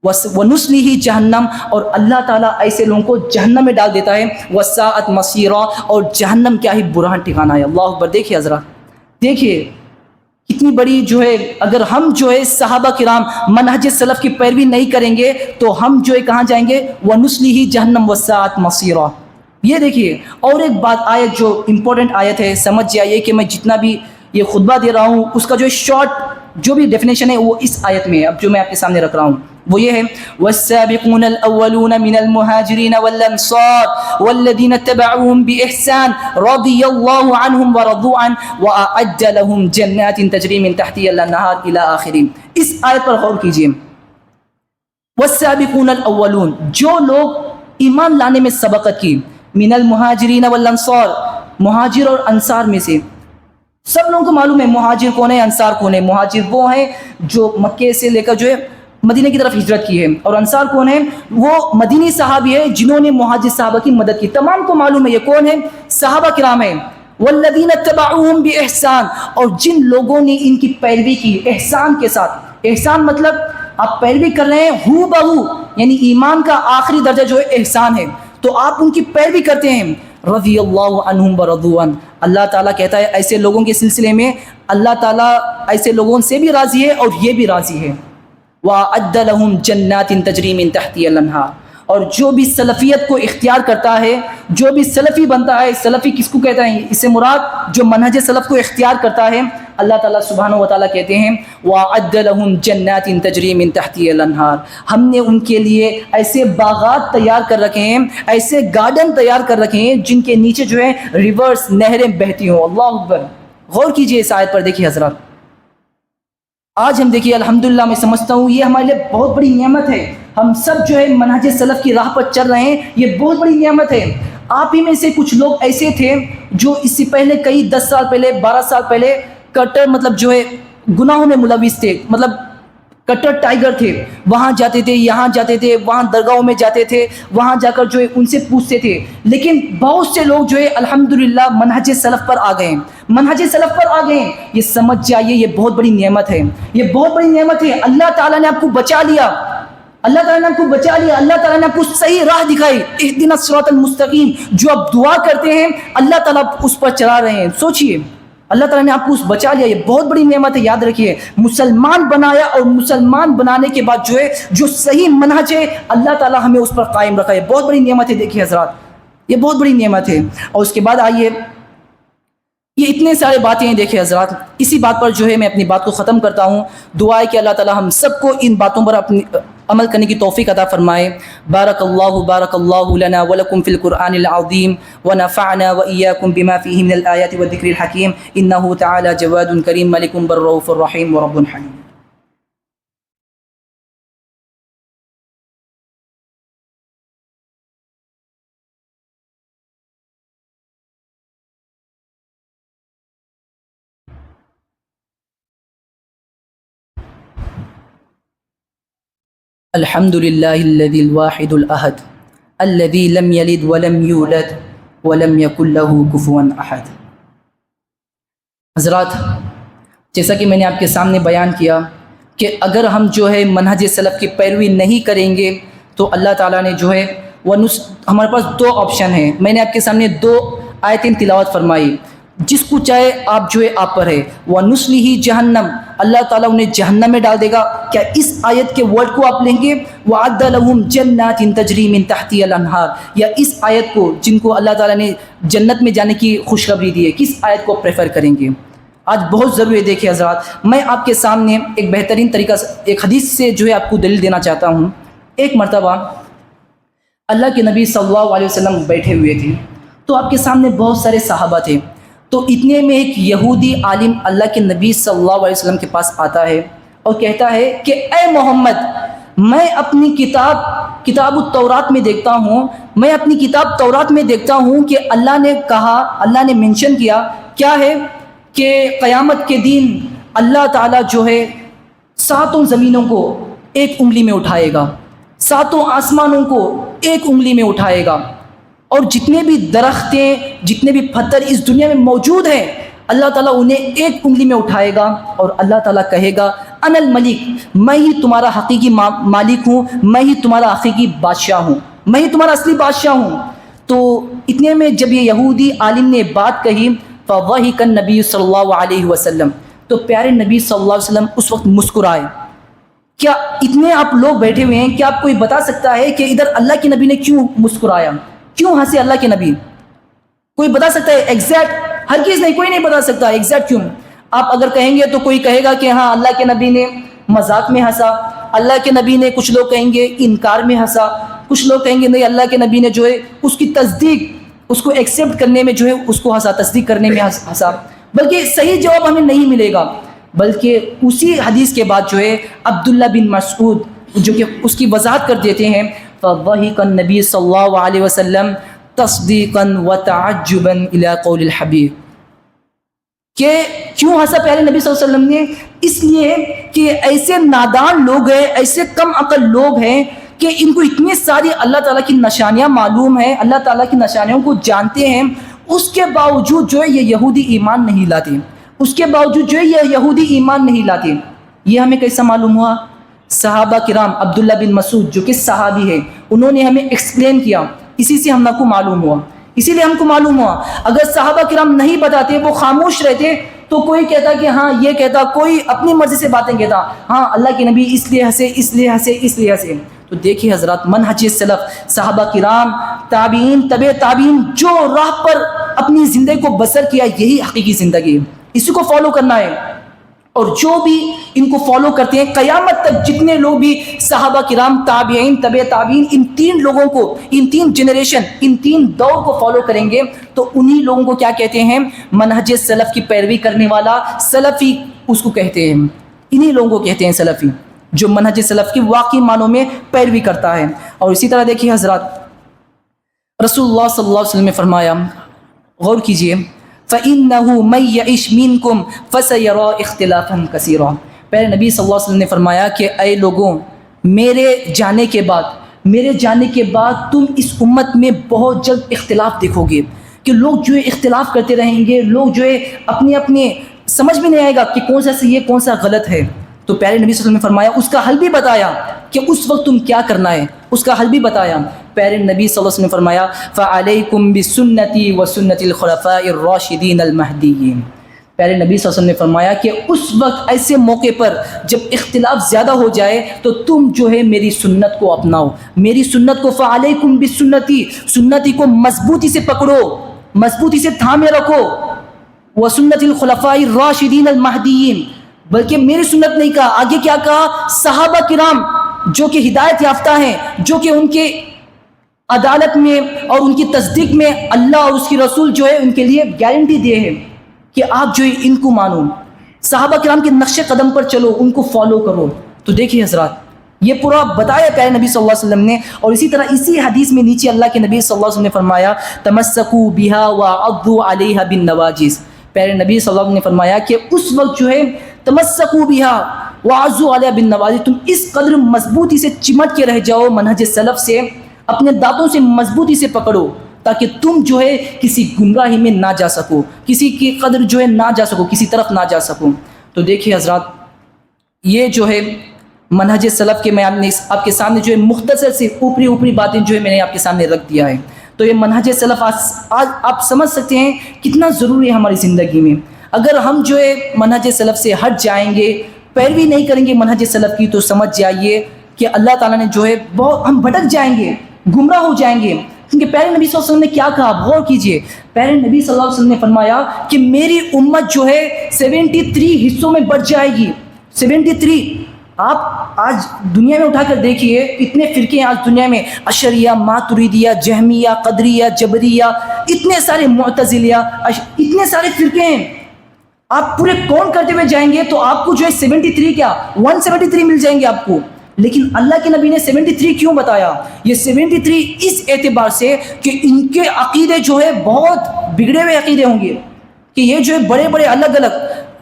وَنُصْلِهِ جَهَنَّمَ, اور اللہ تعالیٰ ایسے لوگوں کو جہنم میں ڈال دیتا ہے. وَسَاءَتْ مَصِيرًا, اور جہنم کیا ہی برا ٹھکانہ ہے. اللہ اکبر. دیکھیے حضرات, دیکھیے کتنی بڑی جو ہے, اگر ہم جو ہے صحابہ کرام منہج سلف کی پیروی نہیں کریں گے تو ہم جو ہے کہاں جائیں گے, وَنُصْلِهِ جَهَنَّمَ وَسَاءَتْ مَصِيرًا. یہ دیکھیے. اور ایک بات, آیت جو امپورٹنٹ آیت ہے, سمجھ جائیے کہ میں جتنا بھی یہ خطبہ دے رہا ہوں اس کا جو شارٹ جو بھی ڈیفینیشن ہے وہ اس آیت میں ہے, اب جو میں آپ کے سامنے رکھ رہا ہوں وہ یہ ہے, وَالسَّابِقُونَ الْأَوَّلُونَ مِنَ الْمُهَاجِرِينَ وَالْأَنصَارِ وَالَّذِينَ اتَّبَعُوهُمْ بِإِحْسَانٍ رَضِيَ اللَّهُ عَنْهُمْ وَرَضُوا عَنْهُ وَأَعَدَّ لَهُمْ جَنَّاتٍ تَجْرِي مِنْ تَحْتِهَا الْأَنْهَارُ إِلَى آخِرِهِ. اس آیت پر غور کیجئے. وَالسَّابِقُونَ الْأَوَّلُونَ, جو لوگ ایمان لانے میں سبقت کی, من المہاجرین والانصار, مہاجر اور انصار میں سے. سب لوگوں کو معلوم ہے مہاجر کون ہے, انصار کون ہے. مہاجر وہ ہیں جو مکے سے لے کر جو ہے مدینہ کی طرف ہجرت کی ہے, اور انصار کون ہے, وہ مدینی صحابی ہے جنہوں نے مہاجر صحابہ کی مدد کی. تمام کو معلوم ہے یہ کون ہے, صحابہ کرام ہیں. والذین اتبعوہم بإحسان, اور جن لوگوں نے ان کی پیروی کی احسان کے ساتھ. احسان مطلب آپ پیروی کر رہے ہیں ہو بہو, یعنی ایمان کا آخری درجہ جو ہے احسان ہے, تو آپ ان کی پیروی کرتے ہیں. رضی اللہ عنہم ورضوا عنہ, اللہ تعالیٰ کہتا ہے ایسے لوگوں کے سلسلے میں اللہ تعالیٰ ایسے لوگوں سے بھی راضی ہے اور یہ بھی راضی ہے. وَأَعَدَّ لَهُمْ جَنَّاتٍ تَجْرِي مِنْ تَحْتِهَا الْأَنْهَارُ, اور جو بھی سلفیت کو اختیار کرتا ہے, جو بھی سلفی بنتا ہے, سلفی کس کو کہتا ہے, اس سے مراد جو منہج سلف کو اختیار کرتا ہے, اللہ تعالیٰ سبحانہ و تعالیٰ کہتے ہیں وَأَعَدَّ لَهُمْ جَنَّاتٍ تَجْرِي مِنْ تَحْتِهَا الْأَنْهَارُ, ہم نے ان کے لیے ایسے باغات تیار کر رکھے ہیں, ایسے گارڈن تیار کر رکھے ہیں جن کے نیچے جو ہے ریورز, نہریں بہتی ہوں. اللہ اکبر. غور کیجئے اس آیت پر. دیکھیے حضرات, آج ہم دیکھیے الحمدللہ میں سمجھتا ہوں یہ ہمارے لیے بہت بڑی نعمت ہے. ہم سب جو ہے منہج سلف کی راہ پر چل رہے ہیں, یہ بہت بڑی نعمت ہے. آپ ہی میں سے کچھ لوگ ایسے تھے جو اس سے پہلے کئی 10 سال پہلے 12 سال پہلے کٹر مطلب جو ہے گناہوں میں ملوث تھے, مطلب کٹر ٹائیگر تھے. وہاں جاتے تھے, یہاں جاتے تھے, وہاں درگاہوں میں جاتے تھے, وہاں جا کر جو ہے ان سے پوچھتے تھے. لیکن بہت سے لوگ جو ہے الحمدللہ منہج سلف پر آ گئے ہیں, منہج سلف پر آ گئے ہیں. یہ سمجھ جائیے یہ بہت بڑی نعمت ہے, یہ بہت بڑی نعمت ہے. اللہ تعالیٰ نے آپ کو بچا لیا, اللہ تعالیٰ نے آپ کو بچا لیا, اللہ تعالیٰ نے آپ کو صحیح راہ دکھائی. اہدنا الصراط المستقیم, جو آپ دعا کرتے ہیں اللہ تعالیٰ اس پر چلا رہے ہیں. سوچئے اللہ تعالیٰ نے آپ کو بچا لیا, یہ بہت بڑی نعمت ہے. یاد رکھیے, مسلمان بنایا, اور مسلمان بنانے کے بعد جو ہے جو صحیح منہج ہے اللہ تعالیٰ ہمیں اس پر قائم رکھا ہے. بہت بڑی نعمت ہے. دیکھیے حضرات, یہ بہت بڑی نعمت ہے. اور اس کے بعد آئیے, یہ اتنے سارے باتیں ہیں. دیکھیں حضرات, اسی بات پر جو ہے میں اپنی بات کو ختم کرتا ہوں. دعا ہے کہ اللہ تعالی ہم سب کو ان باتوں پر اپنی عمل کرنے کی توفیق عطا فرمائے. بارک اللہ لنا ولکم فی القرآن العظیم ونفعنا وإیاکم بما فیہ من الآیات والذکر الحکیم. انہ تعالی جواد کریم ملک بر رؤوف رحیم ورب حلیم. الحمد للہ الذی الواحد الاحد الذی لم یلد ولم یولد ولم یکن لہ کفوا احد۔ حضرات، جیسا کہ میں نے آپ کے سامنے بیان کیا کہ اگر ہم جو ہے منہج سلف کی پیروی نہیں کریں گے تو اللہ تعالیٰ نے جو ہے ہمارے پاس دو آپشن ہیں۔ میں نے آپ کے سامنے دو آیتیں تلاوت فرمائی، جس کو چاہے آپ جو ہے آپ پر ہے، وَنُصْلِهِ جہنم، اللہ تعالیٰ انہیں جہنم میں ڈال دے گا۔ کیا اس آیت کے ورڈ کو آپ لیں گے؟ وَعَدَّ لَهُمْ جَنَّاتٍ تَجْرِي مِن تَحْتِهَا الْأَنْهَارُ، یا اس آیت کو جن کو اللہ تعالیٰ نے جنت میں جانے کی خوشخبری دی ہے، کس آیت کو پریفر کریں گے؟ آج بہت ضروری ہے۔ دیکھیں حضرات، میں آپ کے سامنے ایک بہترین طریقہ سے ایک حدیث سے جو ہے آپ کو دلیل دینا چاہتا ہوں۔ ایک مرتبہ اللہ کے نبی صلی اللہ علیہ وسلم بیٹھے ہوئے تھے، تو آپ کے سامنے بہت سارے صحابہ تھے۔ تو اتنے میں ایک یہودی عالم اللہ کے نبی صلی اللہ علیہ وسلم کے پاس آتا ہے اور کہتا ہے کہ اے محمد، میں اپنی کتاب التورات میں دیکھتا ہوں، میں اپنی کتاب تورات میں دیکھتا ہوں کہ اللہ نے کہا، اللہ نے منشن کیا، کیا ہے کہ قیامت کے دن اللہ تعالیٰ جو ہے ساتوں زمینوں کو ایک انگلی میں اٹھائے گا، ساتوں آسمانوں کو ایک انگلی میں اٹھائے گا، اور جتنے بھی درختیں، جتنے بھی پتھر اس دنیا میں موجود ہیں، اللہ تعالیٰ انہیں ایک انگلی میں اٹھائے گا اور اللہ تعالیٰ کہے گا انا الملک، میں ہی تمہارا حقیقی مالک ہوں، میں ہی تمہارا حقیقی بادشاہ ہوں، میں ہی تمہارا اصلی بادشاہ ہوں۔ تو اتنے میں جب یہ یہودی عالم نے بات کہی، فضحک النبی صلی اللہ علیہ وسلم، تو پیارے نبی صلی اللہ علیہ وسلم اس وقت مسکرائے۔ کیا اتنے آپ لوگ بیٹھے ہوئے ہیں، کیا آپ کوئی بتا سکتا ہے کہ ادھر اللہ کے نبی نے کیوں مسکرایا، کیوں ہنسے اللہ کے نبی؟ کوئی بتا سکتا ہے ایگزیکٹ؟ ہرگز نہیں، کوئی نہیں بتا سکتا ایگزیکٹ کیوں۔ آپ اگر کہیں گے تو کوئی کہے گا کہ ہاں اللہ کے نبی نے مذاق میں ہنسا، اللہ کے نبی نے، کچھ لوگ کہیں گے انکار میں ہنسا، کچھ لوگ کہیں گے نہیں اللہ کے نبی نے جو ہے اس کی تصدیق، اس کو ایکسیپٹ کرنے میں جو ہے اس کو ہنسا، تصدیق کرنے میں ہنسا۔ بلکہ صحیح جواب ہمیں نہیں ملے گا، بلکہ اسی حدیث کے بعد جو ہے عبداللہ بن مسعود جو کہ اس کی وضاحت کر دیتے ہیں، فضحک النبی صلی اللہ علیہ وسلم تصدیقا وتعجبا الی قول الحبیب، کہ کیوں ہنسا پیارے نبی صلی اللہ علیہ وسلم نے؟ اس لیے کہ ایسے نادان لوگ ہیں، ایسے کم عقل لوگ ہیں کہ ان کو اتنی ساری اللہ تعالیٰ کی نشانیاں معلوم ہیں، اللہ تعالیٰ کی نشانیوں کو جانتے ہیں، اس کے باوجود جو ہے یہ یہودی ایمان نہیں لاتے، اس کے باوجود جو ہے یہ یہودی ایمان نہیں لاتے۔ یہ ہمیں کیسا معلوم ہوا؟ صحابہ کرام، عبداللہ بن مسعود جو کہ صحابی ہے، انہوں نے ہمیں ایکسپلین کیا، اسی سے ہم کو معلوم ہوا، اسی لیے ہم کو معلوم ہوا۔ اگر صحابہ کرام نہیں بتاتے، وہ خاموش رہتے، تو کوئی کہتا کہ ہاں یہ کہتا، کوئی اپنی مرضی سے باتیں کہتا، ہاں اللہ کے نبی اس لیے ہنسے، اس لیے ہنسے، اس لیے ہنسے۔ تو دیکھیے حضرات، منہج سلف، صحابہ کرام، تابعین، تبع تابعین، جو راہ پر اپنی زندگی کو بسر کیا، یہی حقیقی زندگی ہے، اسی کو فالو کرنا ہے۔ اور جو بھی ان کو فالو کرتے ہیں، قیامت تک جتنے لوگ بھی صحابہ کرام، تابعین، تبع تابعین، ان تین لوگوں کو، ان تین جنریشن، ان تین دور کو فالو کریں گے، تو انہی لوگوں کو کیا کہتے ہیں؟ منہج سلف کی پیروی کرنے والا سلفی اس کو کہتے ہیں، انہی لوگوں کو کہتے ہیں سلفی، جو منہج سلف کی واقعی معنوں میں پیروی کرتا ہے۔ اور اسی طرح دیکھیے حضرات، رسول اللہ صلی اللہ علیہ وسلم نے فرمایا، غور کیجئے، فَإِنَّهُ مَن يَعِشْ مِنْكُمْ فَسَيَرَىٰ اخْتِلَافًا كَثِيرًا، پیارے نبی صلی اللہ علیہ وسلم نے فرمایا کہ اے لوگوں، میرے جانے کے بعد تم اس امت میں بہت جلد اختلاف دیکھو گے، کہ لوگ جو ہے اختلاف کرتے رہیں گے، لوگ جو ہے اپنے سمجھ میں نہیں آئے گا کہ کون سا صحیح ہے، کون سا غلط ہے۔ تو پیارے نبی صلی اللہ علیہ وسلم نے فرمایا، اس کا حل بھی بتایا کہ اس وقت تم کیا کرنا ہے، اس کا حل بھی بتایا۔ پیارے نبی صلی اللہ علیہ وسلم نے فرمایا، فَعَلَيْكُمْ بِسُنَّتِي وَسُنَّتِ الْخُلَفَاءِ الرَّاشِدِينَ الْمَهْدِيِّينَ، پیارے نبی صلی اللہ علیہ وسلم نے فرمایا کہ اس وقت، ایسے موقع پر جب اختلاف زیادہ ہو جائے، تو تم جو ہے میری سنت کو اپناؤ، میری سنت کو، فَعَلَيْكُمْ بِسُنَّتِي، سنتی کو مضبوطی سے پکڑو، مضبوطی سے تھامے رکھو، وَسُنَّتِ الْخُلَفَاءِ الرَّاشِدِينَ الْمَهْدِيِّينَ، بلکہ میری سنت نہیں کہا، آگے کیا کہا؟ صحابہ کرام جو کہ ہدایت یافتہ ہیں، جو کہ ان کے عدالت میں اور ان کی تصدیق میں اللہ اور اس کی رسول جو ہے ان کے لیے گارنٹی دیے ہیں کہ آپ جو ہے ان کو مانو، صحابہ کرام کے نقش قدم پر چلو، ان کو فالو کرو۔ تو دیکھیے حضرات، یہ پورا بتایا پیارے نبی صلی اللہ علیہ وسلم نے۔ اور اسی طرح اسی حدیث میں نیچے اللہ کے نبی صلی اللہ علیہ وسلم نے فرمایا، تمسکوا بہا وعضوا علیہا بالنواجذ، پیارے نبی صلی اللہ علیہ وسلم نے فرمایا کہ اس وقت جو ہے تمسکوا بہا، وعضوا علیہ بالنواجذ، تم اس قدر مضبوطی سے چمٹ کے رہ جاؤ منہج سلف سے، اپنے دانتوں سے مضبوطی سے پکڑو تاکہ تم جو ہے کسی گمراہی میں نہ جا سکو، کسی کی قدر جو ہے نہ جا سکو، کسی طرف نہ جا سکو۔ تو دیکھیے حضرات، یہ جو ہے منہج سلف کے میں آپ کے سامنے جو ہے مختصر سی اوپری باتیں جو ہے میں نے آپ کے سامنے رکھ دیا ہے۔ تو یہ منہج سلف آج آپ سمجھ سکتے ہیں کتنا ضروری ہے ہماری زندگی میں۔ اگر ہم جو ہے منہج سلف سے ہٹ جائیں گے، پیروی نہیں کریں گے منہج سلف کی، تو سمجھ جائیے کہ اللہ تعالیٰ نے جو ہے بہت، ہم بھٹک جائیں گے، گمراہ ہو جائیں گے۔ کیونکہ پیارے نبی صلی اللہ علیہ وسلم نے کیا کہا، غور کیجئے، پیارے نبی صلی اللہ علیہ وسلم نے فرمایا کہ میری امت جو ہے 73 حصوں میں بٹ جائے گی۔ 73۔ آپ آج دنیا میں اٹھا کر دیکھیے اتنے فرقے ہیں آج دنیا میں، اشریہ، ماتریدیہ، جہمیہ، قدریہ، جبریہ، اتنے سارے معتزلیہ، اتنے سارے فرقے ہیں۔ آپ پورے کون کرتے ہوئے جائیں گے تو آپ کو جو ہے 73 کیا 173 مل جائیں گے آپ کو۔ لیکن اللہ کے نبی نے 73 کیوں بتایا؟ یہ 73 اس اعتبار سے کہ ان کے عقیدے جو ہے بہت بگڑے ہوئے عقیدے ہوں گے، کہ یہ جو ہے بڑے بڑے الگ الگ،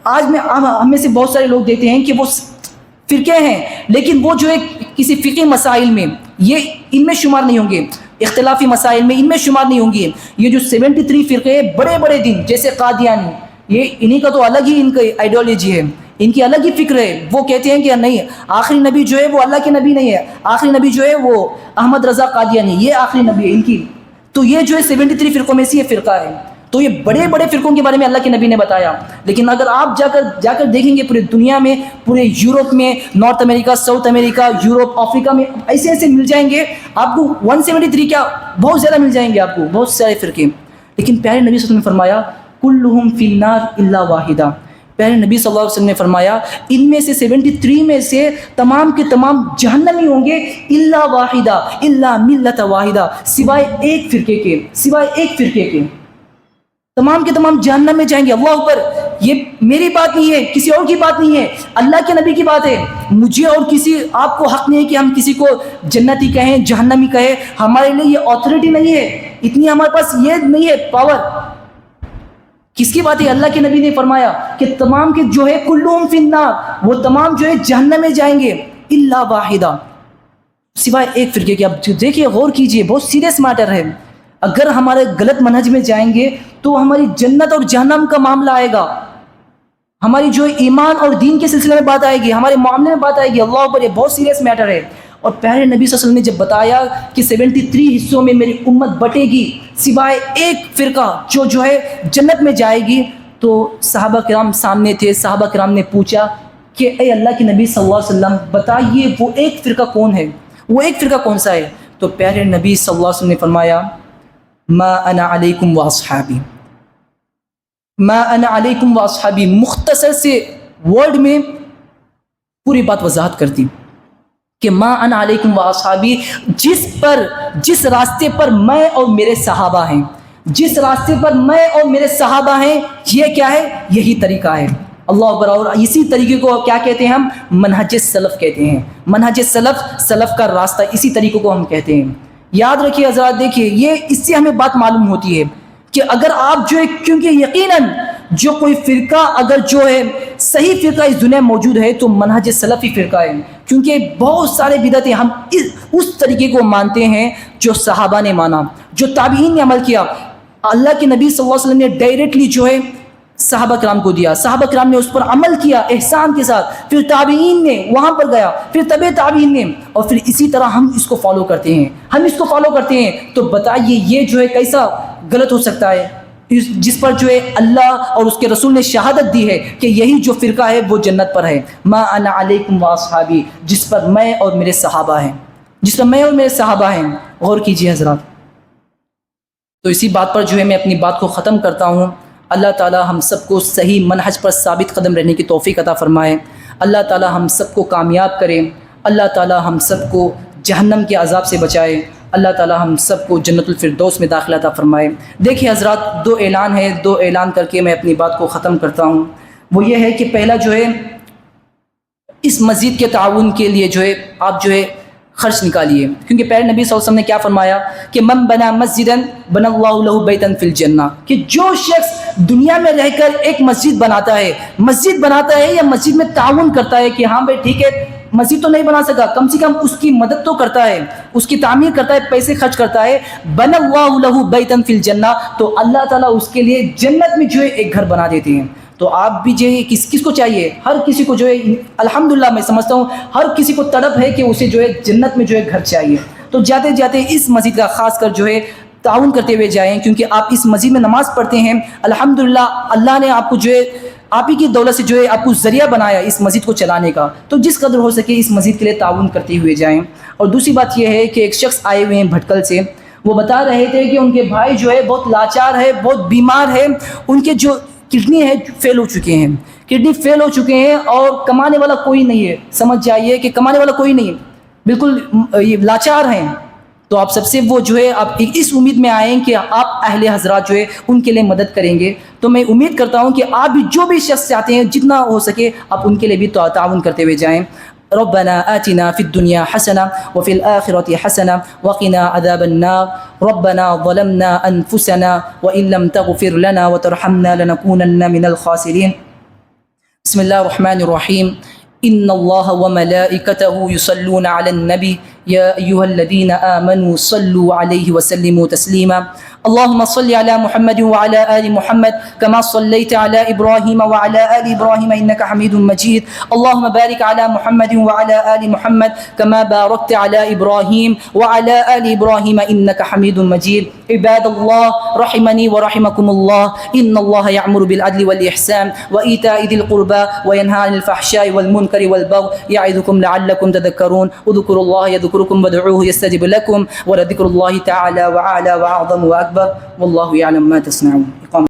آج میں ہم میں سے بہت سارے لوگ دیکھتے ہیں کہ وہ فرقے ہیں لیکن وہ جو ہے کسی فقہی مسائل میں یہ ان میں شمار نہیں ہوں گے، اختلافی مسائل میں ان میں شمار نہیں ہوں گے۔ یہ جو 73 فرقے بڑے بڑے دن جیسے قادیانی، یہ انہی کا تو الگ ہی ان کا آئیڈیالوجی ہے، ان کی الگ ہی فکر ہے۔ وہ کہتے ہیں کہ نہیں، آخری نبی جو ہے وہ اللہ کے نبی نہیں ہے، آخری نبی جو ہے وہ احمد رضا قادیانی، یہ آخری نبی ہے ان کی۔ تو یہ جو ہے 73 فرقوں میں سے یہ فرقہ ہے۔ تو یہ بڑے بڑے فرقوں کے بارے میں اللہ کے نبی نے بتایا، لیکن اگر آپ جا کر دیکھیں گے پورے دنیا میں، پورے یورپ میں، نارتھ امریکہ، ساؤتھ امریکہ، یورپ، افریقہ میں ایسے مل جائیں گے آپ کو 173، کیا بہت زیادہ مل جائیں گے آپ کو، بہت سارے فرقے۔ لیکن پیارے نبی صلی اللہ علیہ وسلم نے فرمایا کلہم فی النار الا واحدہ، پیارے نبی صلی اللہ علیہ وسلم نے فرمایا ان میں سے 73 میں سے تمام کے تمام جہنمی ہوں گے، الا واحدہ، الا ملت واحدہ، سوائے ایک فرقے کے، سوائے ایک فرقے کے، تمام کے تمام جہنم میں جائیں گے۔ اللہ اکبر، یہ میری بات نہیں ہے، کسی اور کی بات نہیں ہے، اللہ کے نبی کی بات ہے۔ مجھے اور کسی آپ کو حق نہیں ہے کہ ہم کسی کو جنتی کہیں، جہنمی کہیں، ہمارے لیے یہ اتھارٹی نہیں ہے، اتنی ہمارے پاس یہ نہیں ہے پاور۔ کس کی بات ہے؟ اللہ کے نبی نے فرمایا کہ تمام کے جو ہے کلہم فی النار، وہ تمام جو ہے جہنم میں جائیں گے الا واحدہ، سوائے ایک فرقے کے۔ اب دیکھیے، غور کیجئے، بہت سیریس میٹر ہے۔ اگر ہمارے غلط منہج میں جائیں گے تو ہماری جنت اور جہنم کا معاملہ آئے گا، ہماری جو ایمان اور دین کے سلسلے میں بات آئے گی، ہمارے معاملے میں بات آئے گی۔ اللہ اکبر، یہ بہت سیریس میٹر ہے۔ اور پیارے نبی صلی اللہ علیہ وسلم نے جب بتایا کہ 73 حصوں میں میری امت بٹے گی سوائے ایک فرقہ جو ہے جنت میں جائے گی، تو صحابہ کرام سامنے تھے، صحابہ کرام نے پوچھا کہ اے اللہ کے نبی صلی اللہ علیہ وسلم بتائیے وہ ایک فرقہ کون ہے، وہ ایک فرقہ کون سا ہے؟ تو پیارے نبی صلی اللہ علیہ وسلم نے فرمایا ما انا علیکم واصحابی، ما انا علیکم واصحابی، مختصر سے ورڈ میں پوری بات وضاحت کرتی کہ ما انا علیکم واصحابی، جس راستے پر میں اور میرے صحابہ ہیں، جس راستے پر میں اور میرے صحابہ ہیں، یہ کیا ہے؟ یہی طریقہ ہے۔ اللہ اکبر۔ اور اسی طریقے کو کیا کہتے ہیں ہم؟ منہج سلف کہتے ہیں۔ منہج سلف کا راستہ، اسی طریقے کو ہم کہتے ہیں۔ یاد رکھیے حضرات، دیکھیے یہ اس سے ہمیں بات معلوم ہوتی ہے کہ اگر آپ جو ہے، کیونکہ یقیناً جو کوئی فرقہ اگر جو ہے صحیح فرقہ اس دنیا میں موجود ہے تو منہج سلفی فرقہ ہے، کیونکہ بہت سارے بدعتیں ہم اس طریقے کو مانتے ہیں جو صحابہ نے مانا، جو تابعین نے عمل کیا۔ اللہ کے نبی صلی اللہ علیہ وسلم نے ڈائریکٹلی جو ہے صحابہ کرام کو دیا، صحابہ کرام نے اس پر عمل کیا احسان کے ساتھ، پھر تابعین نے وہاں پر گیا، پھر تبع تابعین نے، اور پھر اسی طرح ہم اس کو فالو کرتے ہیں، ہم اس کو فالو کرتے ہیں۔ تو بتائیے یہ جو ہے کیسا غلط ہو سکتا ہے، جس پر جو ہے اللہ اور اس کے رسول نے شہادت دی ہے کہ یہی جو فرقہ ہے وہ جنت پر ہے۔ ما انا علیکم واصحابی، جس پر میں اور میرے صحابہ ہیں، جس پر میں اور میرے صحابہ ہیں۔ غور کیجیے حضرات۔ تو اسی بات پر جو ہے میں اپنی بات کو ختم کرتا ہوں۔ اللہ تعالی ہم سب کو صحیح منہج پر ثابت قدم رہنے کی توفیق عطا فرمائے۔ اللہ تعالی ہم سب کو کامیاب کرے۔ اللہ تعالی ہم سب کو جہنم کے عذاب سے بچائے۔ اللہ تعالی ہم سب کو جنت الفردوس میں داخلہ عطا فرمائے۔ دیکھیے حضرات، 2 اعلان ہے، 2 اعلان کر کے میں اپنی بات کو ختم کرتا ہوں۔ وہ یہ ہے کہ پہلا جو ہے اس مسجد کے تعاون کے لیے جو ہے آپ جو ہے خرچ نکالیے، کیونکہ پیارے نبی صلی اللہ علیہ وسلم نے کیا فرمایا کہ من بنا مسجدا بنا اللہ لہ بیتا فی الجنہ، کہ جو شخص دنیا میں رہ کر ایک مسجد بناتا ہے یا مسجد میں تعاون کرتا ہے کہ ہاں بھائی ٹھیک ہے مسجد تو نہیں بنا سکا، کم سے کم اس کی مدد تو کرتا ہے، اس کی تعمیر کرتا ہے، پیسے خرچ کرتا ہے، بنا اللہ لہ بیتا فی الجنہ، تو اللہ تعالیٰ اس کے لیے جنت میں جو ہے ایک گھر بنا دیتے ہیں۔ تو آپ بھی جو ہے کس کو چاہیے، ہر کسی کو جو ہے الحمدللہ میں سمجھتا ہوں ہر کسی کو تڑپ ہے کہ اسے جو ہے جنت میں جو ہے گھر چاہیے۔ تو جاتے اس مسجد کا خاص کر جو ہے تعاون کرتے ہوئے جائیں، کیونکہ آپ اس مسجد میں نماز پڑھتے ہیں، الحمدللہ اللہ نے آپ کو جو ہے آپ ہی کی دولت سے جو ہے آپ کو ذریعہ بنایا اس مسجد کو چلانے کا، تو جس قدر ہو سکے اس مسجد کے لیے تعاون کرتے ہوئے جائیں۔ اور دوسری بات یہ ہے کہ ایک شخص آئے ہوئے ہیں بھٹکل سے، وہ بتا رہے تھے کہ ان کے بھائی جو ہے بہت لاچار ہے، بہت بیمار ہے، ان کے جو کڈنی ہے فیل ہو چکے ہیں اور کمانے والا کوئی نہیں ہے، سمجھ جائیے کہ کمانے والا کوئی نہیں ہے، بالکل لاچار ہیں۔ تو آپ سب سے وہ جو ہے آپ اس امید میں آئیں کہ آپ اہل حضرات جو ہے ان کے لیے مدد کریں گے۔ تو میں امید کرتا ہوں کہ آپ بھی جو بھی شخص چاہتے ہیں جتنا ہو سکے آپ ان کے لیے بھی تعاون کرتے ہوئے جائیں۔ ربنا آتنا في الدنيا حسنة وفي الآخرة حسنة وقنا عذاب النار ربنا ظلمنا أنفسنا وإن لم تغفر لنا وترحمنا لنكونن من الخاسرين بسم الله الرحمن الرحيم إن الله وملائكته يصلون على النبي يا أيها الذين آمنوا صلوا عليه وسلموا تسليما اللهم صل على محمد وعلى آل محمد كما صليت على إبراهيم وعلى آل إبراهيم إنك حميد مجيد اللهم بارك على محمد وعلى آل محمد كما باركت على إبراهيم وعلى آل إبراهيم إنك حميد مجيد عباد الله رحمني ورحمكم الله إن الله يأمر بالعدل والإحسان وإيتاء ذي القربى وينهى عن الفحشاء والمنكر والبغي يعظكم لعلكم تذكرون اذكروا الله يذكركم وادعوه يستجب لكم ولذكر الله تعالى وأعلى وأعظم وأكبر والله يعلم ما تصنعون.